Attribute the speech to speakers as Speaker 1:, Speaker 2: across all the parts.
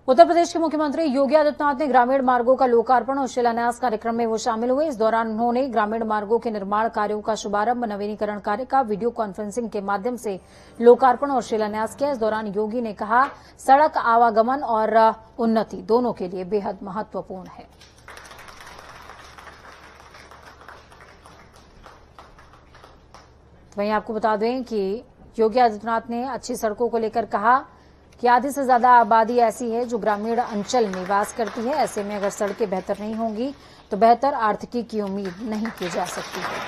Speaker 1: उत्तर प्रदेश के मुख्यमंत्री योगी आदित्यनाथ ने ग्रामीण मार्गों का लोकार्पण और शिलान्यास कार्यक्रम में वो शामिल हुए। इस दौरान उन्होंने ग्रामीण मार्गों के निर्माण कार्यों का शुभारंभ, नवीनीकरण कार्य का वीडियो कॉन्फ्रेंसिंग के माध्यम से लोकार्पण और शिलान्यास किया। इस दौरान योगी ने कहा, सड़क आवागमन और उन्नति दोनों के लिए बेहद महत्वपूर्ण है। वहीं आपको बता दें कि योगी आदित्यनाथ ने अच्छी सड़कों को लेकर कहा कि आधी से ज्यादा आबादी ऐसी है जो ग्रामीण अंचल में निवास करती है। ऐसे में अगर सड़कें बेहतर नहीं होंगी तो बेहतर आर्थिकी की उम्मीद नहीं की जा सकती है।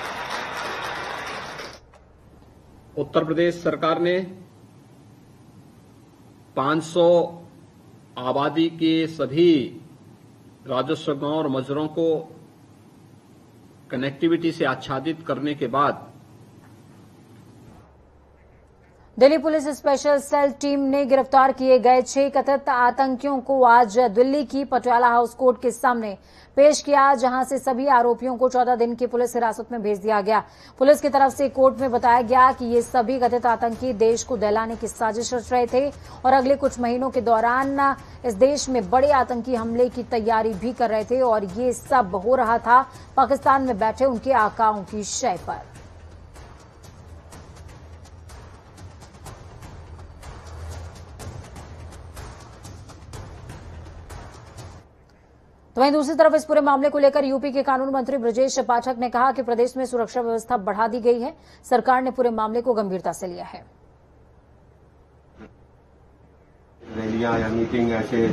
Speaker 2: उत्तर प्रदेश सरकार ने 500 आबादी के सभी राजस्व गांव और मजरों को कनेक्टिविटी से आच्छादित करने के बाद
Speaker 1: Delhi police special cell team ने गिरफ्तार किए गए 6 कथित आतंकियों को आज दिल्ली की पटियाला हाउस कोर्ट के सामने पेश किया, जहां से सभी आरोपियों को 14 दिन की पुलिस हिरासत में भेज दिया गया। पुलिस की तरफ से कोर्ट में बताया गया कि ये सभी कथित आतंकी देश को दहलाने की साजिश रच रहे थे और अगले कुछ महीनों के दौरान इस देश में बड़े आतंकी हमले की तैयारी भी कर रहे थे और ये सब हो रहा था पाकिस्तान में बैठे उनके आकाओं की शय पर। तो वहीं दूसरी तरफ इस पूरे मामले को लेकर यूपी के कानून मंत्री ब्रजेश पाठक ने कहा कि प्रदेश में सुरक्षा व्यवस्था बढ़ा दी गई है। सरकार ने पूरे मामले को गंभीरता से लिया है।
Speaker 3: रैलियां या मीटिंग ऐसे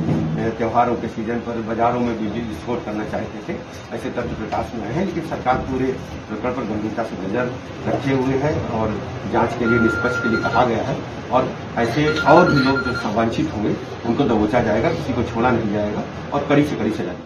Speaker 3: त्योहारों के सीजन पर बाजारों में भी विस्फोट करना चाहते थे, ऐसे तथ्य प्रकाश में आए हैं। लेकिन सरकार पूरे प्रकरण पर गंभीरता से नजर रखे हुए है और जांच के लिए निष्पक्ष के लिए कहा गया है और ऐसे और भी लोग जो वांछित होंगे उनको दबोचा जाएगा, किसी को छोड़ा नहीं जाएगा और कड़ी से कड़ी सजा दी।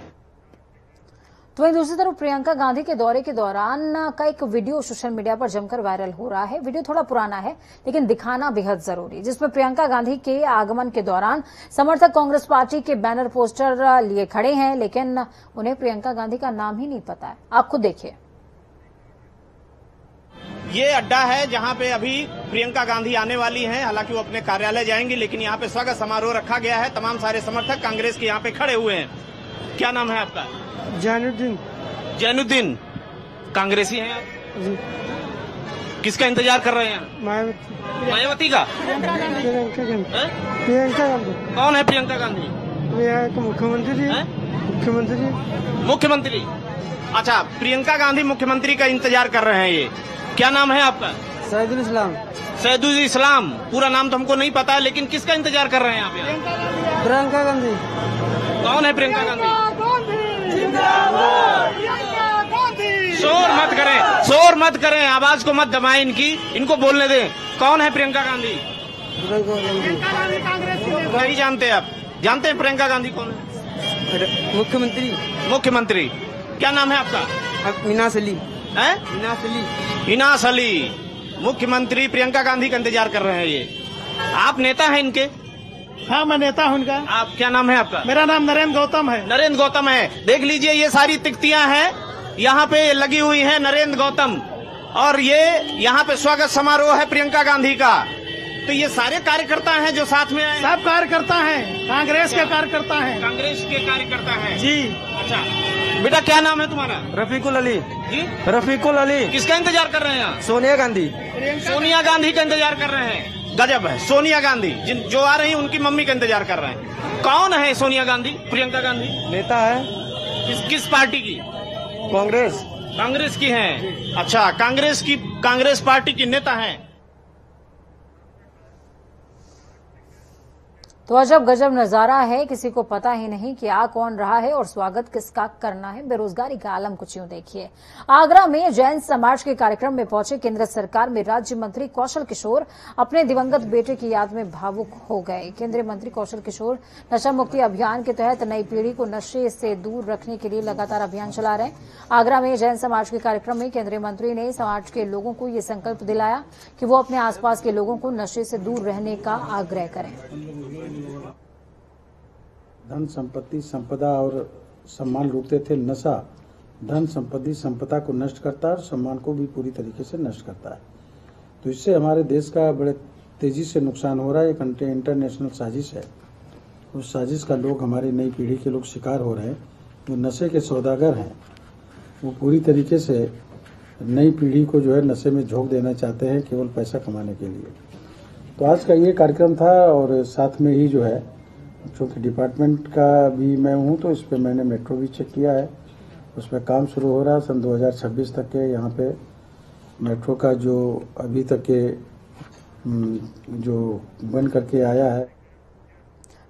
Speaker 1: तो वहीं दूसरी तरफ प्रियंका गांधी के दौरे के दौरान का एक वीडियो सोशल मीडिया पर जमकर वायरल हो रहा है। वीडियो थोड़ा पुराना है लेकिन दिखाना बेहद जरूरी, जिसमें प्रियंका गांधी के आगमन के दौरान समर्थक कांग्रेस पार्टी के बैनर पोस्टर लिए खड़े हैं, लेकिन उन्हें प्रियंका गांधी का नाम ही नहीं पता है। आप खुद देखिए।
Speaker 4: ये अड्डा है जहां पे अभी प्रियंका गांधी आने वाली हैं। हालांकि वो अपने कार्यालय जाएंगी, लेकिन यहाँ पे स्वागत समारोह रखा गया है। तमाम सारे समर्थक कांग्रेस के यहाँ पे खड़े हुए हैं। क्या नाम है आपका?
Speaker 5: जैनुद्दीन।
Speaker 4: जैनुद्दीन, कांग्रेसी हैं आप जी। किसका इंतजार कर रहे हैं? मायावती का।
Speaker 5: प्रियंका गांधी।
Speaker 4: कौन है प्रियंका गांधी? मुख्यमंत्री। अच्छा, प्रियंका गांधी मुख्यमंत्री का इंतजार कर रहे हैं ये। क्या नाम है आपका?
Speaker 5: सैदुल इस्लाम।
Speaker 4: सैदुल इस्लाम, पूरा नाम तो हमको नहीं पता है, लेकिन किसका इंतजार कर रहे हैं आप यहाँ?
Speaker 5: प्रियंका गांधी।
Speaker 4: कौन है प्रियंका गांधी? शोर मत करें, आवाज को मत दबाएं इनको बोलने दें। कौन है प्रियंका गांधी? नहीं जानते आप? जानते हैं प्रियंका गांधी कौन है? मुख्यमंत्री। क्या नाम है आपका?
Speaker 5: इनास अली।
Speaker 4: इनास अली मुख्यमंत्री प्रियंका गांधी का इंतजार कर रहे हैं ये। आप नेता हैं इनके?
Speaker 5: हाँ, मैं नेता हूँ इनका।
Speaker 4: आप, क्या नाम है आपका?
Speaker 5: मेरा नाम नरेंद्र गौतम है।
Speaker 4: नरेंद्र गौतम है। देख लीजिए, ये सारी तिकतियां हैं यहाँ पे लगी हुई है नरेंद्र गौतम, और ये यहाँ पे स्वागत समारोह है प्रियंका गांधी का। तो ये सारे कार्यकर्ता हैं जो साथ में आए।
Speaker 5: सब कार्यकर्ता हैं, कांग्रेस के कार्यकर्ता हैं।
Speaker 4: कांग्रेस के कार्यकर्ता हैं
Speaker 5: जी।
Speaker 4: अच्छा बेटा, क्या नाम है तुम्हारा?
Speaker 5: रफीकुल अली
Speaker 4: जी।
Speaker 5: रफीकुल अली।
Speaker 4: किसका इंतजार कर रहे हैं?
Speaker 5: सोनिया गांधी।
Speaker 4: सोनिया गांधी का इंतजार कर रहे हैं। गजब है, सोनिया गांधी जो आ रही है उनकी मम्मी का इंतजार कर रहे हैं। कौन है सोनिया गांधी? प्रियंका गांधी
Speaker 5: नेता है।
Speaker 4: किस पार्टी की? कांग्रेस की हैं। अच्छा, कांग्रेस पार्टी की नेता हैं।
Speaker 1: तो अजब गजब नजारा है, किसी को पता ही नहीं कि आ कौन रहा है और स्वागत किसका करना है। बेरोजगारी का आलम कुछ यूं देखिए। आगरा में जैन समाज के कार्यक्रम में पहुंचे केंद्र सरकार में राज्य मंत्री कौशल किशोर अपने दिवंगत बेटे की याद में भावुक हो गए। केंद्रीय मंत्री कौशल किशोर नशा मुक्ति अभियान के तहत नई पीढ़ी को नशे से दूर रखने के लिए लगातार अभियान चला रहे हैं। आगरा में जैन समाज के कार्यक्रम में केंद्रीय मंत्री ने समाज के लोगों को ये संकल्प दिलाया कि वो अपने आसपास के लोगों को नशे से दूर रहने का आग्रह करें।
Speaker 6: धन संपत्ति संपदा और सम्मान लूटते थे। नशा धन संपत्ति संपदा को नष्ट करता है और सम्मान को भी पूरी तरीके से नष्ट करता है। तो इससे हमारे देश का बड़े तेजी से नुकसान हो रहा है। एक इंटरनेशनल साजिश है उस साजिश का लोग, हमारी नई पीढ़ी के लोग शिकार हो रहे हैं। जो नशे के सौदागर हैं वो पूरी तरीके से नई पीढ़ी को जो है नशे में झोंक देना चाहते हैं केवल पैसा कमाने के लिए। तो आज का ये कार्यक्रम था और साथ में ही जो है, चूँकि डिपार्टमेंट का भी मैं हूँ तो इस पर मैंने मेट्रो भी चेक किया है, उस पर काम शुरू हो रहा है। सन 2026 तक के यहाँ पे मेट्रो का जो अभी तक के जो बन करके आया है।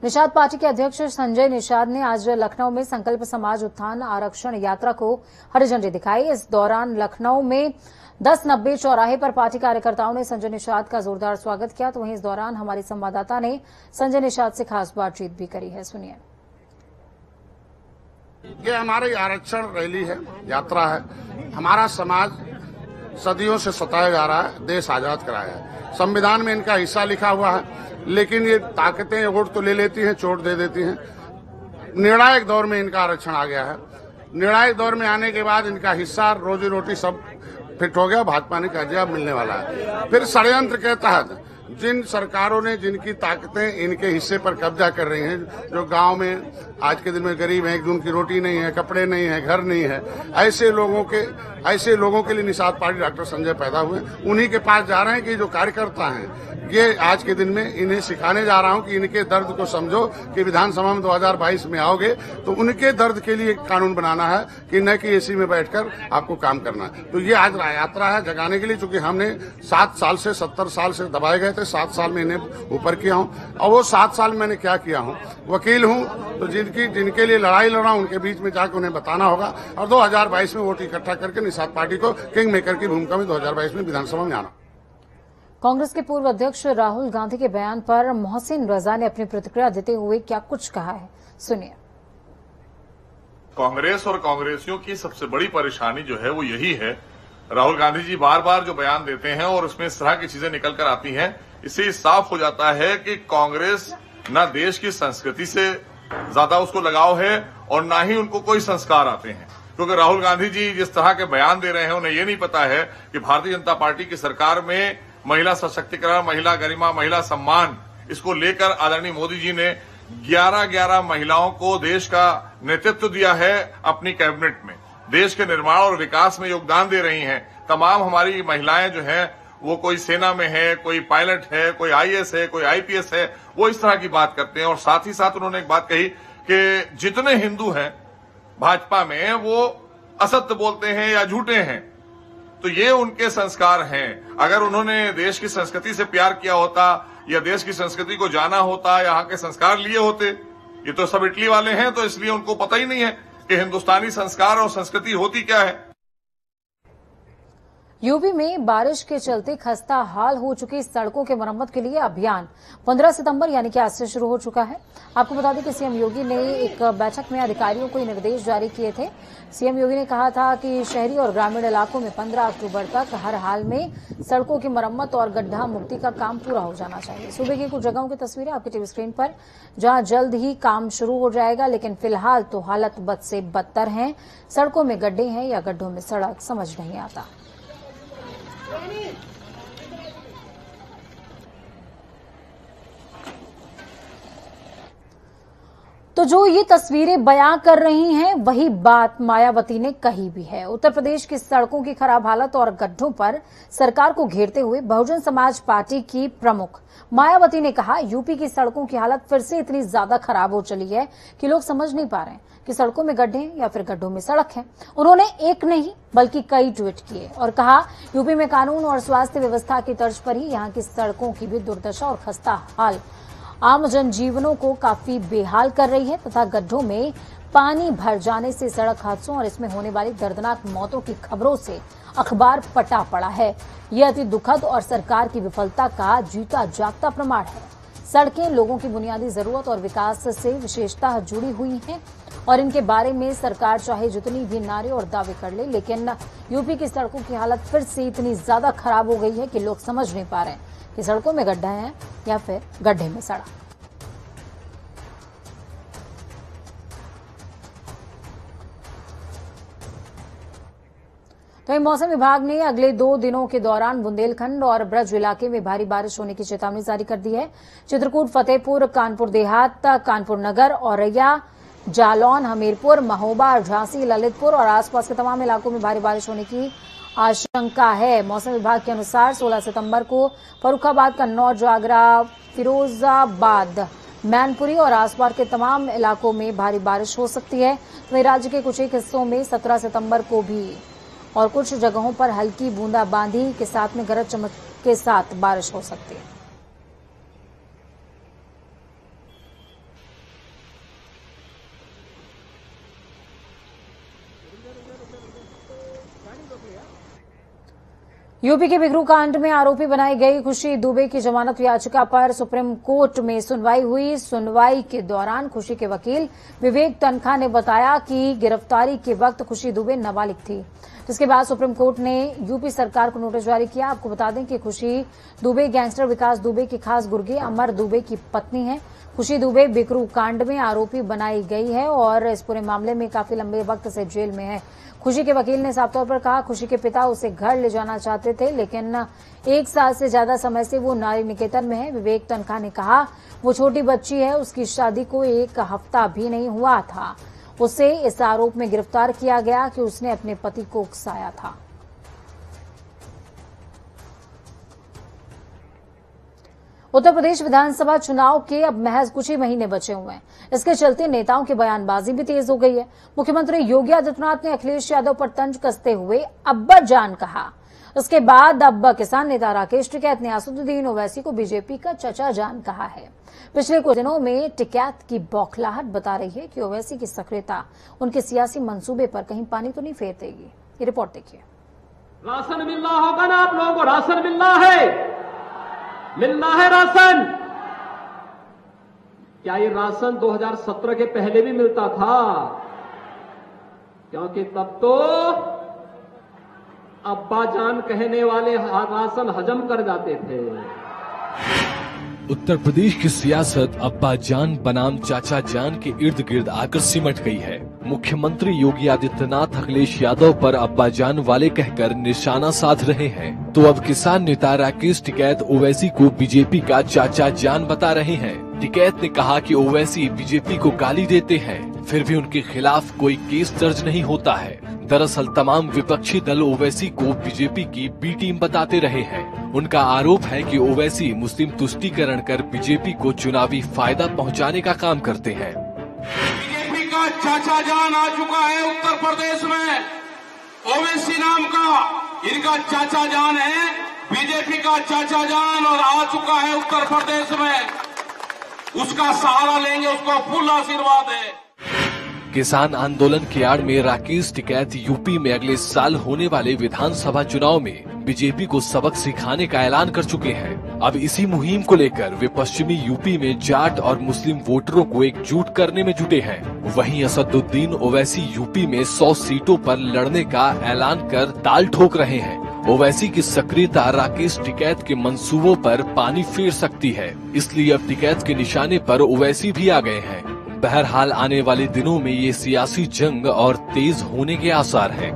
Speaker 1: निषाद पार्टी के अध्यक्ष संजय निषाद ने आज लखनऊ में संकल्प समाज उत्थान आरक्षण यात्रा को हरी झंडी दिखाई। इस दौरान लखनऊ में 1090 चौराहे पर पार्टी कार्यकर्ताओं ने संजय निषाद का जोरदार स्वागत किया। तो वहीं इस दौरान हमारी संवाददाता ने संजय निषाद से खास बातचीत भी करी है, सुनिए।
Speaker 7: ये हमारी आरक्षण रैली है, यात्रा है। हमारा समाज सदियों से सताया जा रहा है, देश आजाद कराया है, संविधान में इनका हिस्सा लिखा हुआ है, लेकिन ये ताकतें वोट तो ले लेती हैं, चोट दे देती हैं। निर्णायक दौर में इनका आरक्षण आ गया है। निर्णायक दौर में आने के बाद इनका हिस्सा, रोजी रोटी सब फिट हो गया, भाजपा ने कह दिया मिलने वाला है। फिर षड्यंत्र के तहत जिन सरकारों ने, जिनकी ताकतें इनके हिस्से पर कब्जा कर रही हैं, जो गांव में आज के दिन में गरीब हैं, एक दिन की रोटी नहीं है, कपड़े नहीं है, घर नहीं है, ऐसे लोगों के लिए निषाद पार्टी डॉक्टर संजय पैदा हुए। उन्हीं के पास जा रहे हैं कि जो कार्यकर्ता हैं, ये आज के दिन में इन्हें सिखाने जा रहा हूं कि इनके दर्द को समझो कि विधानसभा में 2022 में आओगे तो उनके दर्द के लिए कानून बनाना है, कि न कि एसी में बैठकर आपको काम करना है। तो ये आज यात्रा है जगाने के लिए, चूंकि हमने 7 साल से 70 साल से दबाए गए थे, 7 साल में इन्हें ऊपर किया हूं। और वो 7 साल मैंने क्या किया हूं, वकील हूं, तो जिनके लिए लड़ाई लड़ा उनके बीच में जाकर उन्हें बताना होगा। और 2022 में वोट इकट्ठा करके निषाद पार्टी को किंग मेकर की भूमिका में 2022 में विधानसभा में आना।
Speaker 1: कांग्रेस के पूर्व अध्यक्ष राहुल गांधी के बयान पर मोहसिन रजा ने अपनी प्रतिक्रिया देते हुए क्या कुछ कहा है, सुनिए।
Speaker 8: कांग्रेस और कांग्रेसियों की सबसे बड़ी परेशानी जो है वो यही है, राहुल गांधी जी बार बार जो बयान देते हैं और उसमें इस तरह की चीजें निकल कर आती हैं, इससे साफ हो जाता है कि कांग्रेस न देश की संस्कृति से ज्यादा उसको लगाव है और न ही उनको कोई संस्कार आते हैं। क्योंकि राहुल गांधी जी जिस तरह के बयान दे रहे हैं, उन्हें ये नहीं पता है कि भारतीय जनता पार्टी की सरकार में महिला सशक्तिकरण, महिला गरिमा, महिला सम्मान, इसको लेकर आदरणीय मोदी जी ने 11 महिलाओं को देश का नेतृत्व दिया है अपनी कैबिनेट में। देश के निर्माण और विकास में योगदान दे रही हैं। तमाम हमारी महिलाएं जो हैं, वो कोई सेना में है, कोई पायलट है, कोई आईएएस है, कोई आईपीएस है, वो इस तरह की बात करते हैं। और साथ ही साथ उन्होंने एक बात कही कि जितने हिंदू हैं भाजपा में वो असत्य बोलते हैं या झूठे हैं। तो ये उनके संस्कार हैं। अगर उन्होंने देश की संस्कृति से प्यार किया होता या देश की संस्कृति को जाना होता, यहाँ के संस्कार लिए होते, ये तो सब इटली वाले हैं, तो इसलिए उनको पता ही नहीं है कि हिंदुस्तानी संस्कार और संस्कृति होती क्या है।
Speaker 1: यूपी में बारिश के चलते खस्ता हाल हो चुकी सड़कों के मरम्मत के लिए अभियान 15 सितंबर यानी कि आज से शुरू हो चुका है। आपको बता दें कि सीएम योगी ने एक बैठक में अधिकारियों को निर्देश जारी किए थे। सीएम योगी ने कहा था कि शहरी और ग्रामीण इलाकों में 15 अक्टूबर तक हर हाल में सड़कों की मरम्मत और गड्ढा मुक्ति का काम पूरा हो जाना चाहिए। सूबे की कुछ जगहों की तस्वीरें आपकी टीवी स्क्रीन पर, जहां जल्द ही काम शुरू हो जाएगा, लेकिन फिलहाल तो हालत बद से बदतर है। सड़कों में गड्ढे हैं या गड्ढों में सड़क, समझ नहीं आता। तो जो ये तस्वीरें बयां कर रही हैं, वही बात मायावती ने कही भी है। उत्तर प्रदेश की सड़कों की खराब हालत और गड्ढों पर सरकार को घेरते हुए बहुजन समाज पार्टी की प्रमुख मायावती ने कहा, यूपी की सड़कों की हालत फिर से इतनी ज्यादा खराब हो चली है कि लोग समझ नहीं पा रहे हैं कि सड़कों में गड्ढे या फिर गड्ढों में सड़क है। उन्होंने एक नहीं बल्कि कई ट्वीट किए और कहा, यूपी में कानून और स्वास्थ्य व्यवस्था की तर्ज पर ही यहाँ की सड़कों की भी दुर्दशा और खस्ता हाल आम जनजीवनों को काफी बेहाल कर रही है तथा गड्ढों में पानी भर जाने से सड़क हादसों और इसमें होने वाली दर्दनाक मौतों की खबरों से अखबार पटा पड़ा है। यह अति दुखद और सरकार की विफलता का जीता जागता प्रमाण है। सड़कें लोगों की बुनियादी जरूरत और विकास से विशेषतः जुड़ी हुई हैं और इनके बारे में सरकार चाहे जितनी भी नारे और दावे कर ले, लेकिन यूपी की सड़कों की हालत फिर से इतनी ज्यादा खराब हो गई है कि लोग समझ नहीं पा रहे हैं कि सड़कों में गड्ढा है या फिर गड्ढे में सड़क। तो वहीं मौसम विभाग ने अगले 2 दिनों के दौरान बुंदेलखंड और ब्रज इलाके में भारी बारिश होने की चेतावनी जारी कर दी है। चित्रकूट, फतेहपुर, कानपुर देहात, कानपुर नगर, औरैया, जालौन, हमीरपुर, महोबा, झांसी, ललितपुर और आसपास के तमाम इलाकों में भारी बारिश होने की आशंका है। मौसम विभाग के अनुसार 16 सितंबर को फर्रुखाबाद, कन्नौज, आगरा, फिरोजाबाद, मैनपुरी और आसपास के तमाम इलाकों में भारी बारिश हो सकती है। वहीं राज्य के कुछ एक हिस्सों में 17 सितंबर को भी और कुछ जगहों पर हल्की बूंदाबांदी के साथ में गरज चमक के साथ बारिश हो सकती है। यूपी के बिकरू कांड में आरोपी बनाई गई खुशी दुबे की जमानत याचिका पर सुप्रीम कोर्ट में सुनवाई हुई। सुनवाई के दौरान खुशी के वकील विवेक तनखा ने बताया कि गिरफ्तारी के वक्त खुशी दुबे नाबालिग थी, जिसके बाद सुप्रीम कोर्ट ने यूपी सरकार को नोटिस जारी किया। आपको बता दें कि खुशी दुबे गैंगस्टर विकास दुबे की खास गुर्गे अमर दुबे की पत्नी है। खुशी दुबे बिकरू कांड में आरोपी बनाई गई है और इस पूरे मामले में काफी लंबे वक्त से जेल में है। खुशी के वकील ने साफ तौर पर कहा, खुशी के पिता उसे घर ले जाना चाहते थे, लेकिन 1 साल से ज्यादा समय से वो नारी निकेतन में है। विवेक तनखा ने कहा, वो छोटी बच्ची है, उसकी शादी को 1 हफ्ता भी नहीं हुआ था। उसे इस आरोप में गिरफ्तार किया गया कि उसने अपने पति को उकसाया था। उत्तर प्रदेश विधानसभा चुनाव के अब महज कुछ ही महीने बचे हुए हैं। इसके चलते नेताओं की बयानबाजी भी तेज हो गई है। मुख्यमंत्री योगी आदित्यनाथ ने अखिलेश यादव पर तंज कसते हुए अब्बा जान कहा। उसके बाद अब्बा किसान नेता राकेश टिकैत ने असदुद्दीन ओवैसी को बीजेपी का चचा जान कहा है। पिछले कुछ दिनों में टिकैत की बौखलाहट बता रही है कि ओवैसी की सक्रियता उनके सियासी मंसूबे पर कहीं पानी तो नहीं फेर देगी। ये रिपोर्ट देखिए।
Speaker 9: राशन मिल रहा होगा ना आप लोगों को? राशन मिलना है राशन। क्या ये राशन 2017 के पहले भी मिलता था? क्योंकि तब तो अब्बा जान कहने वाले राशन हजम कर जाते थे।
Speaker 10: उत्तर प्रदेश की सियासत अब्बा जान बनाम चाचा जान के इर्द गिर्द आकर सिमट गई है। मुख्यमंत्री योगी आदित्यनाथ अखिलेश यादव पर अब्बा जान वाले कहकर निशाना साध रहे हैं, तो अब किसान नेता राकेश टिकैत ओवैसी को बीजेपी का चाचा जान बता रहे हैं। टिकैत ने कहा कि ओवैसी बीजेपी को गाली देते हैं, फिर भी उनके खिलाफ कोई केस दर्ज नहीं होता है। दरअसल तमाम विपक्षी दल ओवैसी को बीजेपी की बी टीम बताते रहे हैं। उनका आरोप है कि ओवैसी मुस्लिम तुष्टीकरण कर बीजेपी को चुनावी फायदा पहुंचाने का काम करते हैं।
Speaker 11: बीजेपी का चाचा जान आ चुका है उत्तर प्रदेश में। ओवैसी नाम का इनका चाचा जान है, बीजेपी का चाचा जान, और आ चुका है उत्तर प्रदेश में। उसका सहारा लेंगे, उसका फुल आशीर्वाद है।
Speaker 10: किसान आंदोलन की आड़ में राकेश टिकैत यूपी में अगले साल होने वाले विधानसभा चुनाव में बीजेपी को सबक सिखाने का ऐलान कर चुके हैं। अब इसी मुहिम को लेकर वे पश्चिमी यूपी में जाट और मुस्लिम वोटरों को एकजुट करने में जुटे हैं। वहीं असदुद्दीन ओवैसी यूपी में 100 सीटों पर लड़ने का ऐलान कर ताल ठोक रहे हैं। ओवैसी की सक्रियता राकेश टिकैत के मंसूबों पर पानी फेर सकती है, इसलिए अब टिकैत के निशाने पर ओवैसी भी आ गए हैं। बहरहाल आने वाले दिनों में ये सियासी जंग और तेज होने के आसार हैं।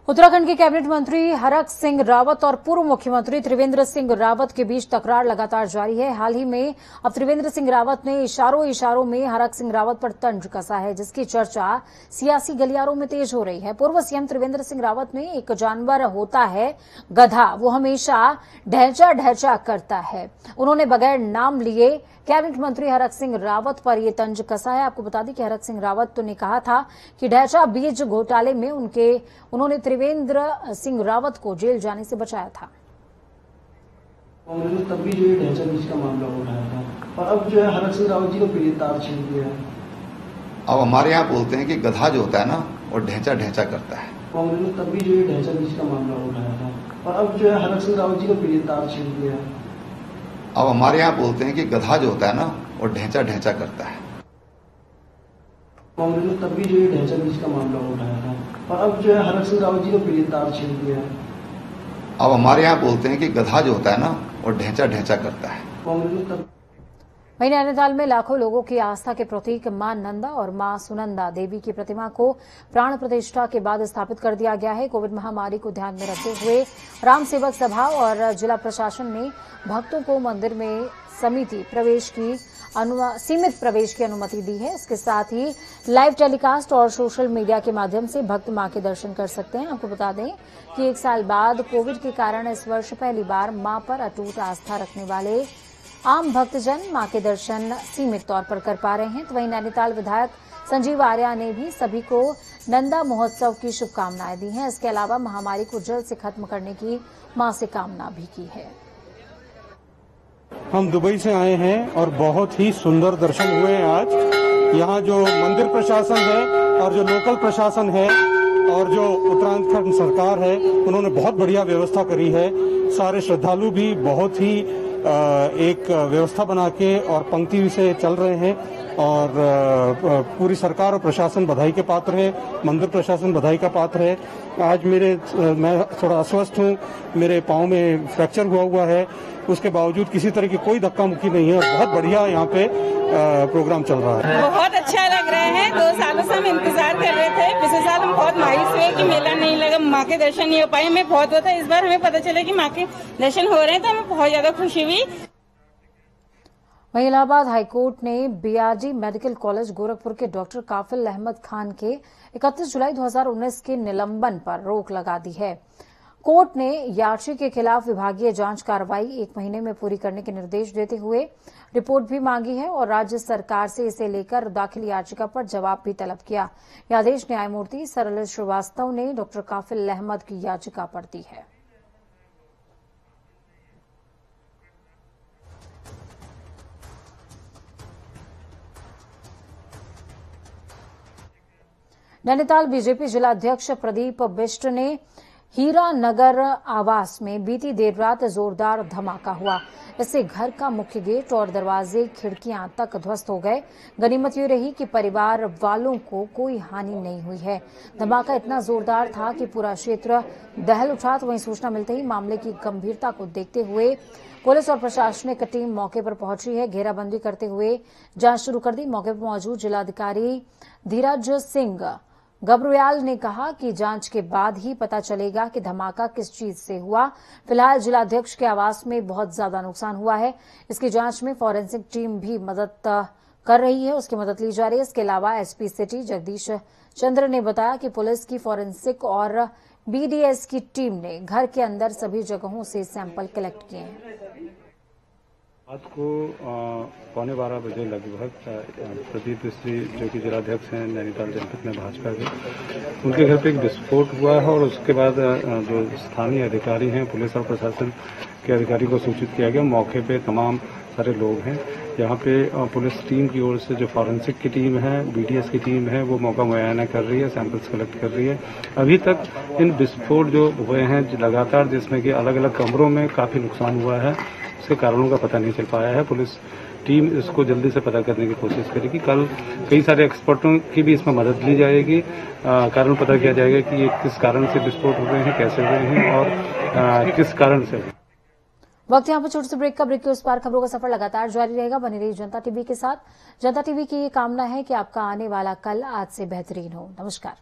Speaker 1: उत्तराखंड के कैबिनेट मंत्री हरक सिंह रावत और पूर्व मुख्यमंत्री त्रिवेंद्र सिंह रावत के बीच तकरार लगातार जारी है। हाल ही में अब त्रिवेंद्र सिंह रावत ने इशारों में हरक सिंह रावत पर तंज कसा है, जिसकी चर्चा सियासी गलियारों में तेज हो रही है। पूर्व सीएम त्रिवेंद्र सिंह रावत ने एक जानवर होता है गधा, वो हमेशा ढहचा करता है। उन्होंने बगैर नाम लिए कैबिनेट मंत्री हरक सिंह रावत पर यह तंज कसा है। आपको बता दें कि हरक सिंह रावत ने कहा था कि ढहचा बीज घोटाले में उन्होंने त्रिवेंद्र सिंह रावत को जेल जाने से बचाया था।
Speaker 12: कांग्रेस ने तब भी जो है ढहचा बीज का मामला उठाया था, और अब जो है हरक सिंह रावत जी को पीड़ित तार छीन दिया है।
Speaker 13: अब हमारे यहाँ बोलते हैं कि गधा जो होता है ना, वो ढहचा करता है।
Speaker 12: कांग्रेस ने तब भी जो है ढहचा बीज का मामला उठाया था, और अब जो है हरक सिंह रावत जी को पीड़ित तार छीन दिया है।
Speaker 13: अब हमारे यहाँ बोलते हैं कि गधा जो होता है ना, वो ढहचा करता है।
Speaker 12: कांग्रेस ने तब भी जो है ढहचा बीज का मामला उठाया था, और अब जो है हरक सिंह रावत जी को पीड़ित तार छीन दिया है।
Speaker 13: अब हमारे यहाँ बोलते हैं कि गधा जो होता है ना, वो ढहचा करता है।
Speaker 12: कांग्रेस ने तब
Speaker 1: वहीं नैनीताल में लाखों लोगों की आस्था के प्रतीक मां नंदा और मां सुनंदा देवी की प्रतिमा को प्राण प्रतिष्ठा के बाद स्थापित कर दिया गया है। कोविड महामारी को ध्यान में रखते हुए राम सेवक सभा और जिला प्रशासन ने भक्तों को मंदिर में सीमित प्रवेश की अनुमति दी है। इसके साथ ही लाइव टेलीकास्ट और सोशल मीडिया के माध्यम से भक्त मां के दर्शन कर सकते हैं। आपको बता दें कि 1 साल बाद कोविड के कारण इस वर्ष पहली बार मां पर अटूट आस्था रखने वाले आम भक्तजन मां के दर्शन सीमित तौर पर कर पा रहे हैं। तो वहीं नैनीताल विधायक संजीव आर्या ने भी सभी को नंदा महोत्सव की शुभकामनाएं दी हैं। इसके अलावा महामारी को जल्द से खत्म करने की मां से कामना भी की है।
Speaker 5: हम दुबई से आए हैं और बहुत ही सुंदर दर्शन हुए हैं आज। यहाँ जो मंदिर प्रशासन है और जो लोकल प्रशासन है और जो उत्तराखंड सरकार है, उन्होंने बहुत बढ़िया व्यवस्था करी है। सारे श्रद्धालु भी बहुत ही एक व्यवस्था बना के और पंक्ति से चल रहे हैं और पूरी सरकार और प्रशासन बधाई के पात्र है। मंदिर प्रशासन बधाई का पात्र है। आज मैं थोड़ा अस्वस्थ हूँ, मेरे पाँव में फ्रैक्चर हुआ है, उसके बावजूद किसी तरह की कोई धक्का मुक्की नहीं है और बहुत बढ़िया यहाँ पे प्रोग्राम चल रहा है।
Speaker 14: बहुत अच्छा लग रहा है। 2 सालों से हम इंतजार कर रहे थे। पिछले साल हम बहुत मायूस हुए कि मेला नहीं लगा, माँ के दर्शन नहीं हो पाए। हमें बहुत होता है, इस बार हमें पता चला कि माँ के दर्शन हो रहे हैं तो हमें बहुत ज्यादा खुशी हुई।
Speaker 1: वहीं इलाहाबाद हाईकोर्ट ने बीआरडी मेडिकल कॉलेज गोरखपुर के डॉक्टर काफिल अहमद खान के 31 जुलाई 2019 के निलंबन पर रोक लगा दी है। कोर्ट ने यात्री के खिलाफ विभागीय जांच कार्रवाई 1 महीने में पूरी करने के निर्देश देते हुए रिपोर्ट भी मांगी है और राज्य सरकार से इसे लेकर दाखिल याचिका पर जवाब भी तलब किया। यह आदेश न्यायमूर्ति सरल श्रीवास्तव ने डॉक्टर काफिल अहमद की याचिका पर दी है। नैनीताल बीजेपी जिलाध्यक्ष प्रदीप बिष्ट ने हीरा नगर आवास में बीती देर रात जोरदार धमाका हुआ। इससे घर का मुख्य गेट और दरवाजे खिड़कियां तक ध्वस्त हो गए। गनीमत ये रही कि परिवार वालों को कोई हानि नहीं हुई है। धमाका इतना जोरदार था कि पूरा क्षेत्र दहल उठा। तो वहीं सूचना मिलते ही मामले की गंभीरता को देखते हुए पुलिस और प्रशासनिक टीम मौके पर पहुंची है। घेराबंदी करते हुए जांच शुरू कर दी। मौके पर मौजूद जिलाधिकारी धीरज सिंह गब्रियाल ने कहा कि जांच के बाद ही पता चलेगा कि धमाका किस चीज से हुआ। फिलहाल जिलाध्यक्ष के आवास में बहुत ज्यादा नुकसान हुआ है। इसकी जांच में फॉरेंसिक टीम भी मदद कर रही है, उसकी मदद ली जा रही है। इसके अलावा एसपी सिटी जगदीश चंद्र ने बताया कि पुलिस की फॉरेंसिक और बीडीएस की टीम ने घर के अंदर सभी जगहों से सैंपल कलेक्ट किए हैं।
Speaker 15: रात को 11:15 बजे लगभग प्रदीप बिष्ट जो कि जिलाध्यक्ष हैं नैनीताल जनपद में भाजपा के, उनके घर पे एक विस्फोट हुआ है और उसके बाद जो स्थानीय अधिकारी हैं, पुलिस और प्रशासन के अधिकारी को सूचित किया गया। मौके पे तमाम सारे लोग हैं। यहाँ पे पुलिस टीम की ओर से जो फॉरेंसिक की टीम है, बीडीएस की टीम है, वो मौका मुआयना कर रही है, सैंपल्स कलेक्ट कर रही है। अभी तक इन विस्फोट जो हुए हैं लगातार, जिसमें कि अलग अलग कमरों में काफी नुकसान हुआ है, उसके कारणों का पता नहीं चल पाया है। पुलिस टीम इसको जल्दी से पता करने की कोशिश करेगी। कल कई सारे एक्सपर्टों की भी इसमें मदद ली जाएगी। कारण पता किया जाएगा कि ये किस कारण से विस्फोट हुए हैं, कैसे हुए हैं और किस कारण से हुए।
Speaker 1: वक्त यहाँ पर छोटे से ब्रेक का। ब्रेक के उस पार खबरों का सफर लगातार जारी रहेगा। बनी रही जनता टीवी के साथ। जनता टीवी की ये कामना है कि आपका आने वाला कल आज से बेहतरीन हो। नमस्कार।